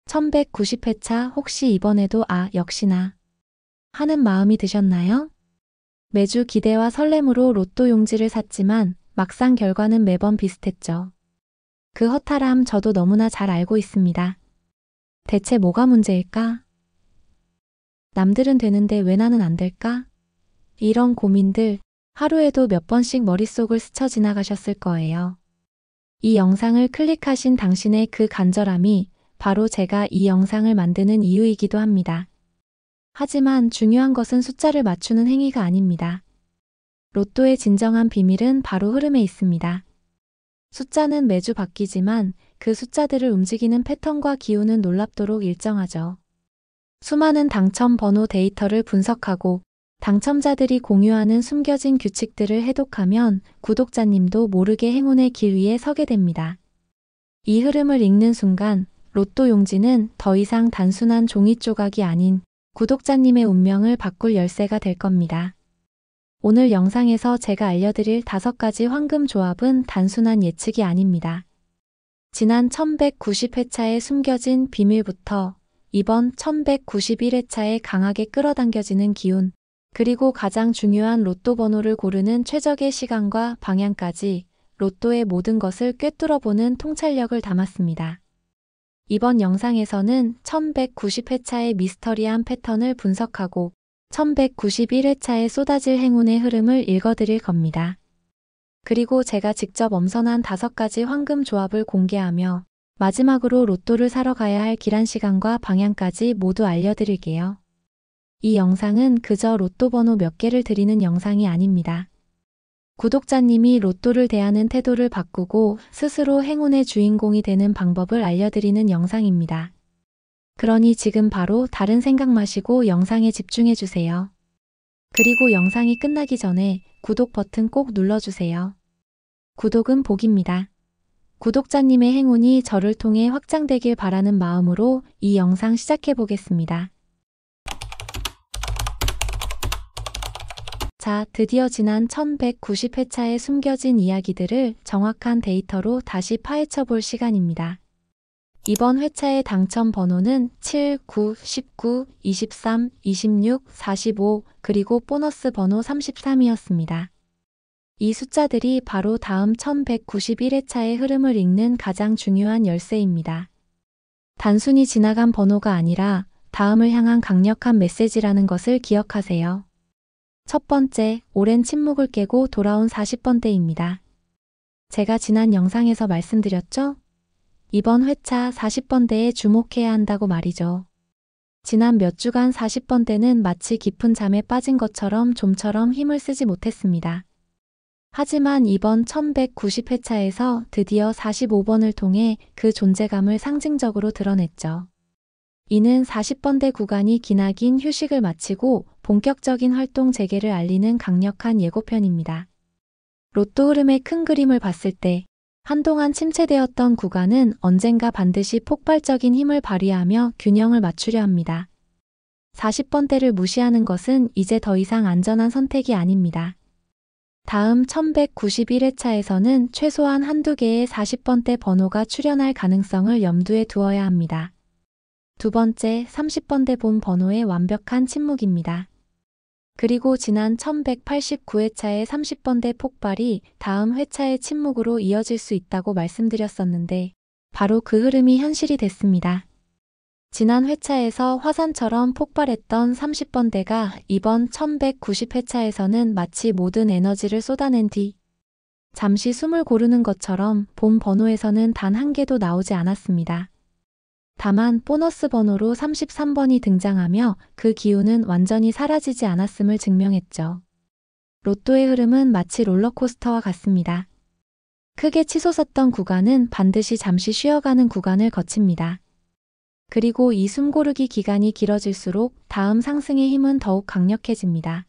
1190회차 혹시 이번에도 역시나 하는 마음이 드셨나요? 매주 기대와 설렘으로 로또 용지를 샀지만 막상 결과는 매번 비슷했죠. 그 허탈함 저도 너무나 잘 알고 있습니다. 대체 뭐가 문제일까? 남들은 되는데 왜 나는 안 될까? 이런 고민들 하루에도 몇 번씩 머릿속을 스쳐 지나가셨을 거예요. 이 영상을 클릭하신 당신의 그 간절함이 바로 제가 이 영상을 만드는 이유이기도 합니다. 하지만 중요한 것은 숫자를 맞추는 행위가 아닙니다. 로또의 진정한 비밀은 바로 흐름에 있습니다. 숫자는 매주 바뀌지만 그 숫자들을 움직이는 패턴과 기운은 놀랍도록 일정하죠. 수많은 당첨 번호 데이터를 분석하고 당첨자들이 공유하는 숨겨진 규칙들을 해독하면 구독자님도 모르게 행운의 길 위에 서게 됩니다. 이 흐름을 읽는 순간 로또 용지는 더 이상 단순한 종이 조각이 아닌 구독자님의 운명을 바꿀 열쇠가 될 겁니다. 오늘 영상에서 제가 알려드릴 5가지 황금 조합은 단순한 예측이 아닙니다. 지난 1190회차에 숨겨진 비밀부터 이번 1191회차에 강하게 끌어당겨지는 기운, 그리고 가장 중요한 로또 번호를 고르는 최적의 시간과 방향까지 로또의 모든 것을 꿰뚫어보는 통찰력을 담았습니다. 이번 영상에서는 1190회차의 미스터리한 패턴을 분석하고 1191회차에 쏟아질 행운의 흐름을 읽어드릴 겁니다. 그리고 제가 직접 엄선한 5가지 황금 조합을 공개하며 마지막으로 로또를 사러 가야 할 길한 시간과 방향까지 모두 알려드릴게요. 이 영상은 그저 로또 번호 몇 개를 드리는 영상이 아닙니다. 구독자님이 로또를 대하는 태도를 바꾸고 스스로 행운의 주인공이 되는 방법을 알려드리는 영상입니다. 그러니 지금 바로 다른 생각 마시고 영상에 집중해주세요. 그리고 영상이 끝나기 전에 구독 버튼 꼭 눌러주세요. 구독은 복입니다. 구독자님의 행운이 저를 통해 확장되길 바라는 마음으로 이 영상 시작해보겠습니다. 자, 드디어 지난 1190회차에 숨겨진 이야기들을 정확한 데이터로 다시 파헤쳐볼 시간입니다. 이번 회차의 당첨 번호는 7, 9, 19, 23, 26, 45, 그리고 보너스 번호 33이었습니다. 이 숫자들이 바로 다음 1191회차의 흐름을 읽는 가장 중요한 열쇠입니다. 단순히 지나간 번호가 아니라 다음을 향한 강력한 메시지라는 것을 기억하세요. 첫 번째, 오랜 침묵을 깨고 돌아온 40번대입니다. 제가 지난 영상에서 말씀드렸죠? 이번 회차 40번대에 주목해야 한다고 말이죠. 지난 몇 주간 40번대는 마치 깊은 잠에 빠진 것처럼 좀처럼 힘을 쓰지 못했습니다. 하지만 이번 1190회차에서 드디어 45번을 통해 그 존재감을 상징적으로 드러냈죠. 이는 40번대 구간이 기나긴 휴식을 마치고 본격적인 활동 재개를 알리는 강력한 예고편입니다. 로또 흐름의 큰 그림을 봤을 때 한동안 침체되었던 구간은 언젠가 반드시 폭발적인 힘을 발휘하며 균형을 맞추려 합니다. 40번대를 무시하는 것은 이제 더 이상 안전한 선택이 아닙니다. 다음 1191회차에서는 최소한 한두 개의 40번대 번호가 출현할 가능성을 염두에 두어야 합니다. 두 번째, 30번대 본 번호의 완벽한 침묵입니다. 그리고 지난 1189회차의 30번대 폭발이 다음 회차의 침묵으로 이어질 수 있다고 말씀드렸었는데 바로 그 흐름이 현실이 됐습니다. 지난 회차에서 화산처럼 폭발했던 30번대가 이번 1190회차에서는 마치 모든 에너지를 쏟아낸 뒤 잠시 숨을 고르는 것처럼 본 번호에서는 단 한 개도 나오지 않았습니다. 다만 보너스 번호로 33번이 등장하며 그 기운은 완전히 사라지지 않았음을 증명했죠. 로또의 흐름은 마치 롤러코스터와 같습니다. 크게 치솟았던 구간은 반드시 잠시 쉬어가는 구간을 거칩니다. 그리고 이 숨고르기 기간이 길어질수록 다음 상승의 힘은 더욱 강력해집니다.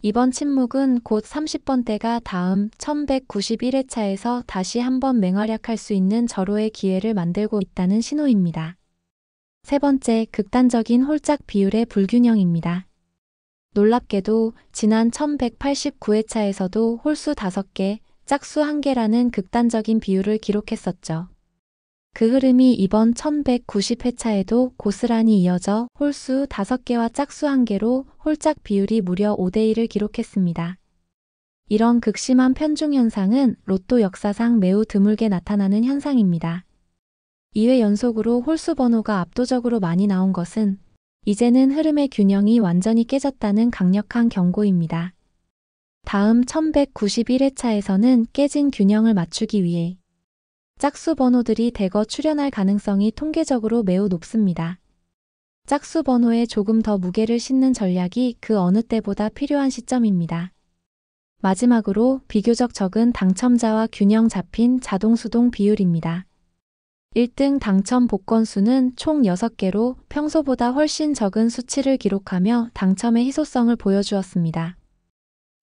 이번 침묵은 곧 30번대가 다음 1191회차에서 다시 한번 맹활약할 수 있는 절호의 기회를 만들고 있다는 신호입니다. 세 번째, 극단적인 홀짝 비율의 불균형입니다. 놀랍게도 지난 1189회차에서도 홀수 5개, 짝수 1개라는 극단적인 비율을 기록했었죠. 그 흐름이 이번 1190회차에도 고스란히 이어져 홀수 5개와 짝수 1개로 홀짝 비율이 무려 5대1을 기록했습니다. 이런 극심한 편중 현상은 로또 역사상 매우 드물게 나타나는 현상입니다. 2회 연속으로 홀수 번호가 압도적으로 많이 나온 것은 이제는 흐름의 균형이 완전히 깨졌다는 강력한 경고입니다. 다음 1191회차에서는 깨진 균형을 맞추기 위해 짝수 번호들이 대거 출현할 가능성이 통계적으로 매우 높습니다. 짝수 번호에 조금 더 무게를 싣는 전략이 그 어느 때보다 필요한 시점입니다. 마지막으로 비교적 적은 당첨자와 균형 잡힌 자동수동 비율입니다. 1등 당첨 복권수는 총 6개로 평소보다 훨씬 적은 수치를 기록하며 당첨의 희소성을 보여주었습니다.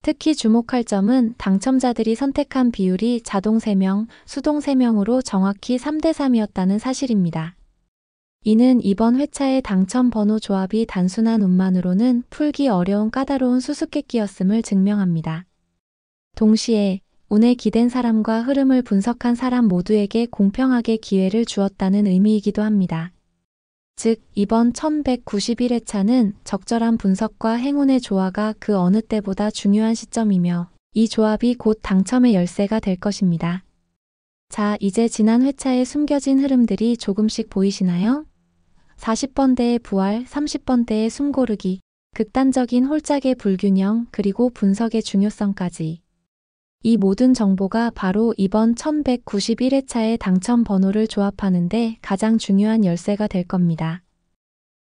특히 주목할 점은 당첨자들이 선택한 비율이 자동 3명, 수동 3명으로 정확히 3대3이었다는 사실입니다. 이는 이번 회차의 당첨 번호 조합이 단순한 운만으로는 풀기 어려운 까다로운 수수께끼였음을 증명합니다. 동시에 운에 기댄 사람과 흐름을 분석한 사람 모두에게 공평하게 기회를 주었다는 의미이기도 합니다. 즉, 이번 1191회차는 적절한 분석과 행운의 조화가 그 어느 때보다 중요한 시점이며 이 조합이 곧 당첨의 열쇠가 될 것입니다. 자, 이제 지난 회차에 숨겨진 흐름들이 조금씩 보이시나요? 40번대의 부활, 30번대의 숨고르기, 극단적인 홀짝의 불균형, 그리고 분석의 중요성까지. 이 모든 정보가 바로 이번 1191회차의 당첨 번호를 조합하는데 가장 중요한 열쇠가 될 겁니다.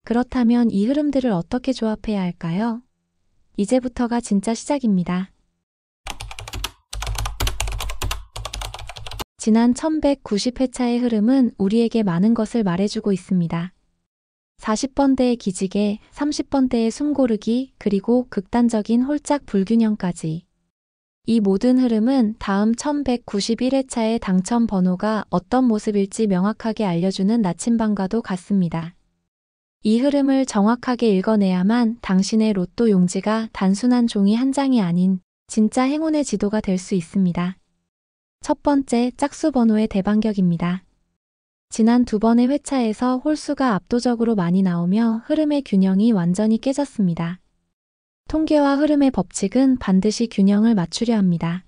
그렇다면 이 흐름들을 어떻게 조합해야 할까요? 이제부터가 진짜 시작입니다. 지난 1190회차의 흐름은 우리에게 많은 것을 말해주고 있습니다. 40번대의 기지개, 30번대의 숨고르기, 그리고 극단적인 홀짝 불균형까지. 이 모든 흐름은 다음 1191회차의 당첨 번호가 어떤 모습일지 명확하게 알려주는 나침반과도 같습니다. 이 흐름을 정확하게 읽어내야만 당신의 로또 용지가 단순한 종이 한 장이 아닌 진짜 행운의 지도가 될 수 있습니다. 첫 번째, 짝수 번호의 대반격입니다. 지난 2번의 회차에서 홀수가 압도적으로 많이 나오며 흐름의 균형이 완전히 깨졌습니다. 통계와 흐름의 법칙은 반드시 균형을 맞추려 합니다.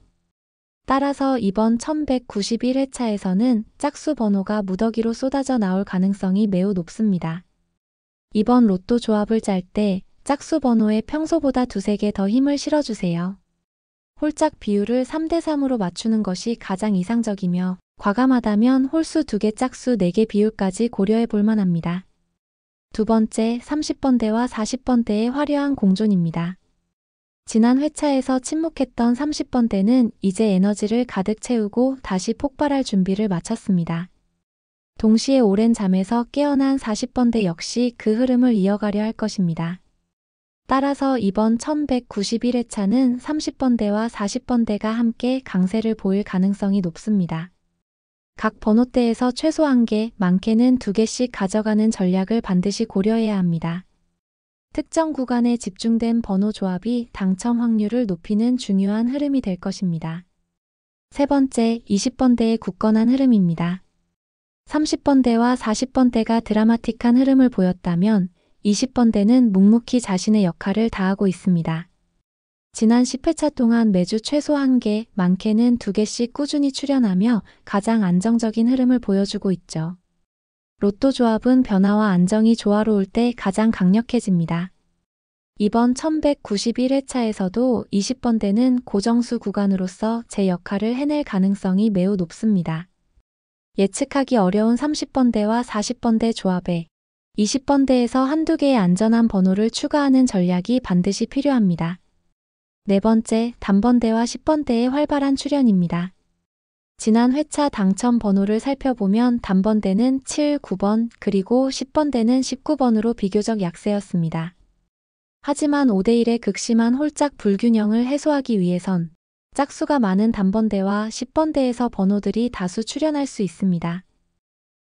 따라서 이번 1191회차에서는 짝수 번호가 무더기로 쏟아져 나올 가능성이 매우 높습니다. 이번 로또 조합을 짤 때 짝수 번호에 평소보다 2~3개 더 힘을 실어주세요. 홀짝 비율을 3대3으로 맞추는 것이 가장 이상적이며 과감하다면 홀수 2개, 짝수 4개 비율까지 고려해 볼 만합니다. 두 번째, 30번대와 40번대의 화려한 공존입니다. 지난 회차에서 침묵했던 30번대는 이제 에너지를 가득 채우고 다시 폭발할 준비를 마쳤습니다. 동시에 오랜 잠에서 깨어난 40번대 역시 그 흐름을 이어가려 할 것입니다. 따라서 이번 1191회차는 30번대와 40번대가 함께 강세를 보일 가능성이 높습니다. 각 번호대에서 최소 1개, 많게는 2개씩 가져가는 전략을 반드시 고려해야 합니다. 특정 구간에 집중된 번호 조합이 당첨 확률을 높이는 중요한 흐름이 될 것입니다. 세 번째, 20번대의 굳건한 흐름입니다. 30번대와 40번대가 드라마틱한 흐름을 보였다면 20번대는 묵묵히 자신의 역할을 다하고 있습니다. 지난 10회차 동안 매주 최소 1개, 많게는 2개씩 꾸준히 출현하며 가장 안정적인 흐름을 보여주고 있죠. 로또 조합은 변화와 안정이 조화로울 때 가장 강력해집니다. 이번 1191회차에서도 20번대는 고정수 구간으로서 제 역할을 해낼 가능성이 매우 높습니다. 예측하기 어려운 30번대와 40번대 조합에 20번대에서 한두 개의 안전한 번호를 추가하는 전략이 반드시 필요합니다. 네 번째, 단번대와 10번대의 활발한 출현입니다. 지난 회차 당첨 번호를 살펴보면 단번대는 7, 9번, 그리고 10번대는 19번으로 비교적 약세였습니다. 하지만 5대1의 극심한 홀짝 불균형을 해소하기 위해선 짝수가 많은 단번대와 10번대에서 번호들이 다수 출현할 수 있습니다.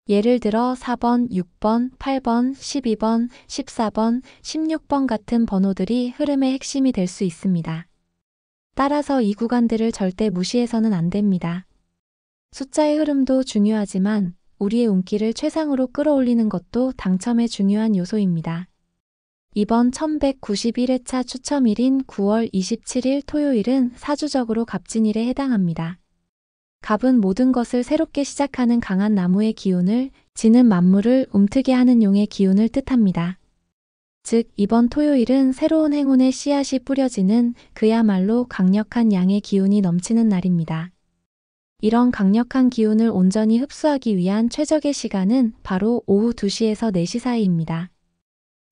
예를 들어 4번, 6번, 8번, 12번, 14번, 16번 같은 번호들이 흐름의 핵심이 될 수 있습니다. 따라서 이 구간들을 절대 무시해서는 안 됩니다. 숫자의 흐름도 중요하지만 우리의 운기를 최상으로 끌어올리는 것도 당첨의 중요한 요소입니다. 이번 1191회차 추첨일인 9월 27일 토요일은 사주적으로 갑진일에 해당합니다. 갑은 모든 것을 새롭게 시작하는 강한 나무의 기운을, 진은 만물을 움트게 하는 용의 기운을 뜻합니다. 즉, 이번 토요일은 새로운 행운의 씨앗이 뿌려지는 그야말로 강력한 양의 기운이 넘치는 날입니다. 이런 강력한 기운을 온전히 흡수하기 위한 최적의 시간은 바로 오후 2시에서 4시 사이입니다.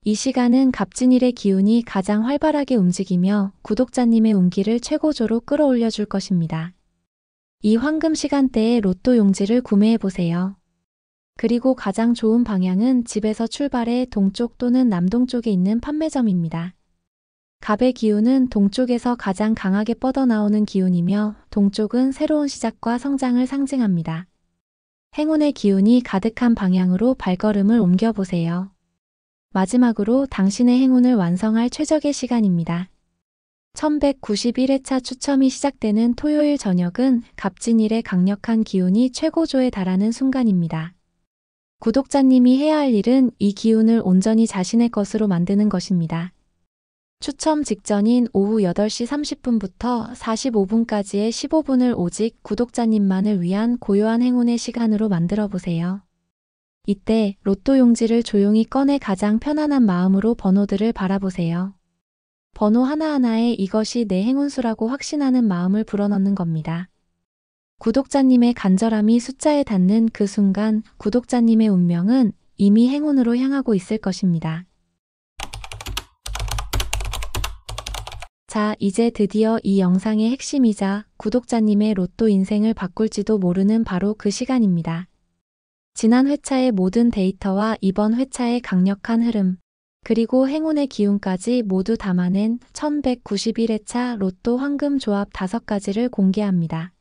이 시간은 갑진일의 기운이 가장 활발하게 움직이며 구독자님의 운기를 최고조로 끌어올려 줄 것입니다. 이 황금 시간대에 로또 용지를 구매해보세요. 그리고 가장 좋은 방향은 집에서 출발해 동쪽 또는 남동쪽에 있는 판매점입니다. 갑의 기운은 동쪽에서 가장 강하게 뻗어나오는 기운이며 동쪽은 새로운 시작과 성장을 상징합니다. 행운의 기운이 가득한 방향으로 발걸음을 옮겨보세요. 마지막으로 당신의 행운을 완성할 최적의 시간입니다. 1191회차 추첨이 시작되는 토요일 저녁은 갑진일의 강력한 기운이 최고조에 달하는 순간입니다. 구독자님이 해야 할 일은 이 기운을 온전히 자신의 것으로 만드는 것입니다. 추첨 직전인 오후 8시 30분부터 45분까지의 15분을 오직 구독자님만을 위한 고요한 행운의 시간으로 만들어 보세요. 이때 로또 용지를 조용히 꺼내 가장 편안한 마음으로 번호들을 바라보세요. 번호 하나하나에 이것이 내 행운수라고 확신하는 마음을 불어넣는 겁니다. 구독자님의 간절함이 숫자에 닿는 그 순간 구독자님의 운명은 이미 행운으로 향하고 있을 것입니다. 자, 이제 드디어 이 영상의 핵심이자 구독자님의 로또 인생을 바꿀지도 모르는 바로 그 시간입니다. 지난 회차의 모든 데이터와 이번 회차의 강력한 흐름, 그리고 행운의 기운까지 모두 담아낸 1191회차 로또 황금 조합 5가지를 공개합니다.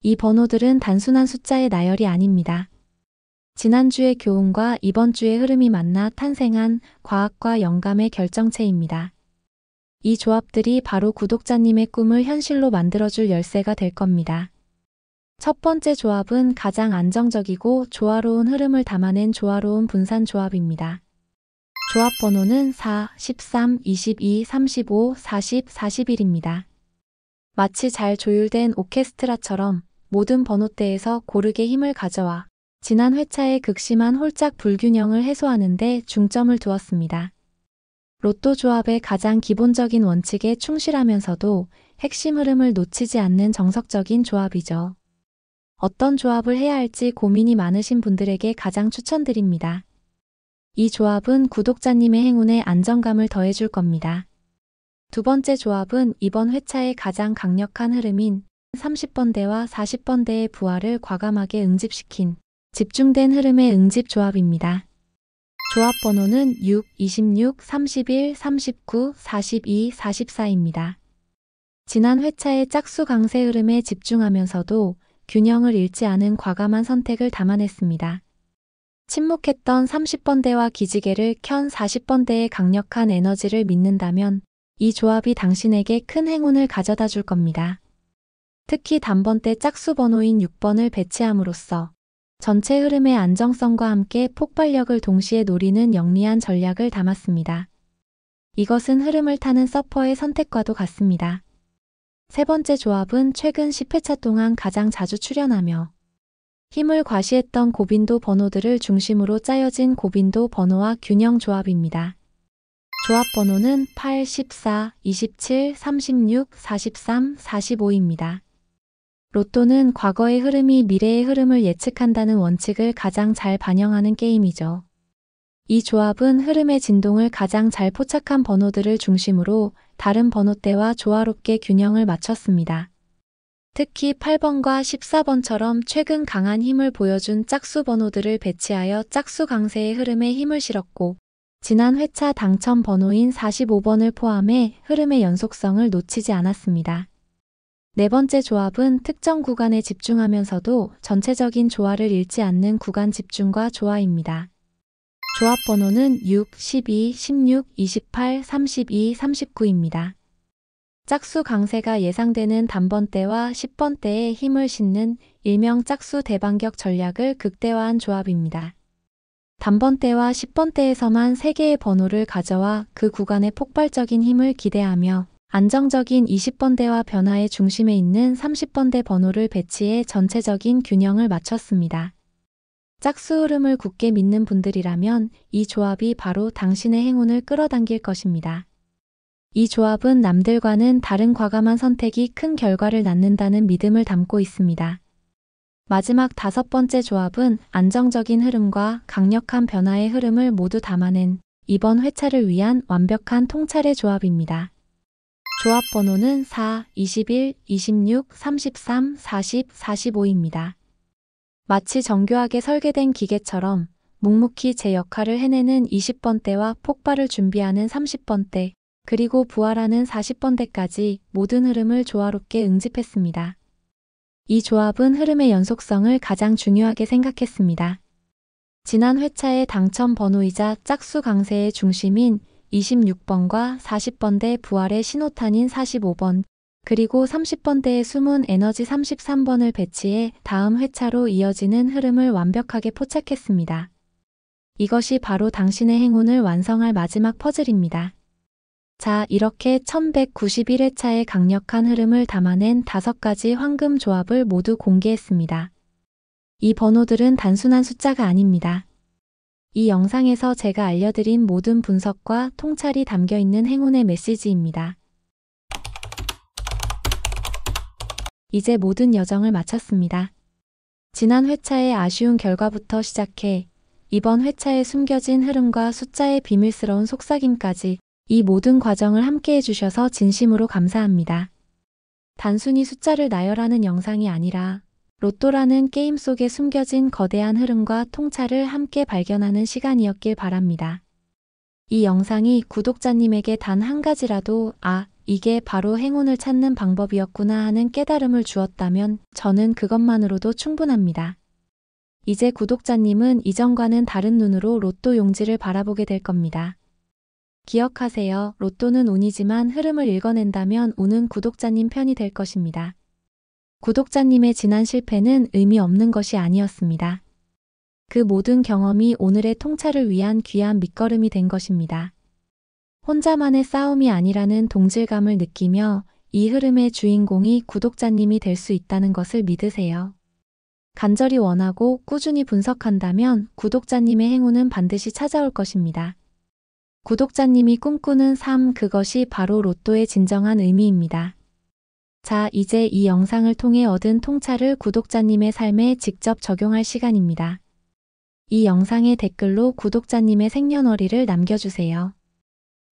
이 번호들은 단순한 숫자의 나열이 아닙니다. 지난주의 교훈과 이번 주의 흐름이 만나 탄생한 과학과 영감의 결정체입니다. 이 조합들이 바로 구독자님의 꿈을 현실로 만들어줄 열쇠가 될 겁니다. 첫 번째 조합은 가장 안정적이고 조화로운 흐름을 담아낸 조화로운 분산 조합입니다. 조합 번호는 4, 13, 22, 35, 40, 41입니다. 마치 잘 조율된 오케스트라처럼 모든 번호대에서 고르게 힘을 가져와 지난 회차의 극심한 홀짝 불균형을 해소하는 데 중점을 두었습니다. 로또 조합의 가장 기본적인 원칙에 충실하면서도 핵심 흐름을 놓치지 않는 정석적인 조합이죠. 어떤 조합을 해야 할지 고민이 많으신 분들에게 가장 추천드립니다. 이 조합은 구독자님의 행운에 안정감을 더해줄 겁니다. 두 번째 조합은 이번 회차의 가장 강력한 흐름인 30번대와 40번대의 부활을 과감하게 응집시킨 집중된 흐름의 응집 조합입니다. 조합 번호는 6, 26, 31, 39, 42, 44입니다. 지난 회차의 짝수 강세 흐름에 집중하면서도 균형을 잃지 않은 과감한 선택을 담아냈습니다. 침묵했던 30번대와 기지개를 켠 40번대의 강력한 에너지를 믿는다면 이 조합이 당신에게 큰 행운을 가져다 줄 겁니다. 특히 단번대 짝수 번호인 6번을 배치함으로써 전체 흐름의 안정성과 함께 폭발력을 동시에 노리는 영리한 전략을 담았습니다. 이것은 흐름을 타는 서퍼의 선택과도 같습니다. 세 번째 조합은 최근 10회차 동안 가장 자주 출연하며 힘을 과시했던 고빈도 번호들을 중심으로 짜여진 고빈도 번호와 균형 조합입니다. 조합 번호는 8, 14, 27, 36, 43, 45입니다. 로또는 과거의 흐름이 미래의 흐름을 예측한다는 원칙을 가장 잘 반영하는 게임이죠. 이 조합은 흐름의 진동을 가장 잘 포착한 번호들을 중심으로 다른 번호대와 조화롭게 균형을 맞췄습니다. 특히 8번과 14번처럼 최근 강한 힘을 보여준 짝수 번호들을 배치하여 짝수 강세의 흐름에 힘을 실었고, 지난 회차 당첨 번호인 45번을 포함해 흐름의 연속성을 놓치지 않았습니다. 네 번째 조합은 특정 구간에 집중하면서도 전체적인 조화를 잃지 않는 구간 집중과 조화입니다. 조합 번호는 6, 12, 16, 28, 32, 39입니다. 짝수 강세가 예상되는 단번대와 10번대에 힘을 싣는 일명 짝수 대반격 전략을 극대화한 조합입니다. 단번대와 10번대에서만 3개의 번호를 가져와 그 구간의 폭발적인 힘을 기대하며 안정적인 20번대와 변화의 중심에 있는 30번대 번호를 배치해 전체적인 균형을 맞췄습니다. 짝수 흐름을 굳게 믿는 분들이라면 이 조합이 바로 당신의 행운을 끌어당길 것입니다. 이 조합은 남들과는 다른 과감한 선택이 큰 결과를 낳는다는 믿음을 담고 있습니다. 마지막 5번째 조합은 안정적인 흐름과 강력한 변화의 흐름을 모두 담아낸 이번 회차를 위한 완벽한 통찰의 조합입니다. 조합 번호는 4, 21, 26, 33, 40, 45입니다. 마치 정교하게 설계된 기계처럼 묵묵히 제 역할을 해내는 20번대와 폭발을 준비하는 30번대, 그리고 부활하는 40번대까지 모든 흐름을 조화롭게 응집했습니다. 이 조합은 흐름의 연속성을 가장 중요하게 생각했습니다. 지난 회차의 당첨 번호이자 짝수 강세의 중심인 26번과 40번대 부활의 신호탄인 45번, 그리고 30번대의 숨은 에너지 33번을 배치해 다음 회차로 이어지는 흐름을 완벽하게 포착했습니다. 이것이 바로 당신의 행운을 완성할 마지막 퍼즐입니다. 자, 이렇게 1191회차의 강력한 흐름을 담아낸 5가지 황금 조합을 모두 공개했습니다. 이 번호들은 단순한 숫자가 아닙니다. 이 영상에서 제가 알려드린 모든 분석과 통찰이 담겨 있는 행운의 메시지입니다. 이제 모든 여정을 마쳤습니다. 지난 회차의 아쉬운 결과부터 시작해 이번 회차에 숨겨진 흐름과 숫자의 비밀스러운 속삭임까지 이 모든 과정을 함께 해주셔서 진심으로 감사합니다. 단순히 숫자를 나열하는 영상이 아니라 로또라는 게임 속에 숨겨진 거대한 흐름과 통찰을 함께 발견하는 시간이었길 바랍니다. 이 영상이 구독자님에게 단 한 가지라도 이게 바로 행운을 찾는 방법이었구나 하는 깨달음을 주었다면 저는 그것만으로도 충분합니다. 이제 구독자님은 이전과는 다른 눈으로 로또 용지를 바라보게 될 겁니다. 기억하세요. 로또는 운이지만 흐름을 읽어낸다면 운은 구독자님 편이 될 것입니다. 구독자님의 지난 실패는 의미 없는 것이 아니었습니다. 그 모든 경험이 오늘의 통찰을 위한 귀한 밑거름이 된 것입니다. 혼자만의 싸움이 아니라는 동질감을 느끼며 이 흐름의 주인공이 구독자님이 될 수 있다는 것을 믿으세요. 간절히 원하고 꾸준히 분석한다면 구독자님의 행운은 반드시 찾아올 것입니다. 구독자님이 꿈꾸는 삶, 그것이 바로 로또의 진정한 의미입니다. 자, 이제 이 영상을 통해 얻은 통찰을 구독자님의 삶에 직접 적용할 시간입니다. 이 영상의 댓글로 구독자님의 생년월일을 남겨주세요.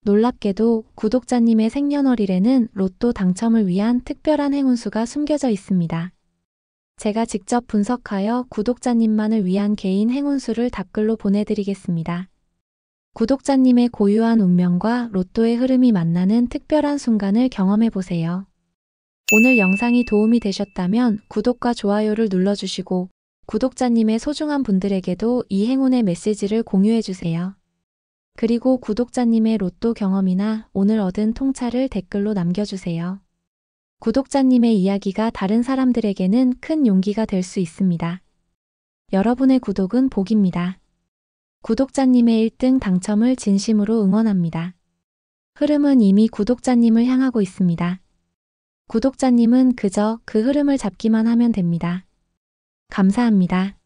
놀랍게도 구독자님의 생년월일에는 로또 당첨을 위한 특별한 행운수가 숨겨져 있습니다. 제가 직접 분석하여 구독자님만을 위한 개인 행운수를 답글로 보내드리겠습니다. 구독자님의 고유한 운명과 로또의 흐름이 만나는 특별한 순간을 경험해보세요. 오늘 영상이 도움이 되셨다면 구독과 좋아요를 눌러주시고 구독자님의 소중한 분들에게도 이 행운의 메시지를 공유해주세요. 그리고 구독자님의 로또 경험이나 오늘 얻은 통찰을 댓글로 남겨주세요. 구독자님의 이야기가 다른 사람들에게는 큰 용기가 될 수 있습니다. 여러분의 구독은 복입니다. 구독자님의 1등 당첨을 진심으로 응원합니다. 흐름은 이미 구독자님을 향하고 있습니다. 구독자님은 그저 그 흐름을 잡기만 하면 됩니다. 감사합니다.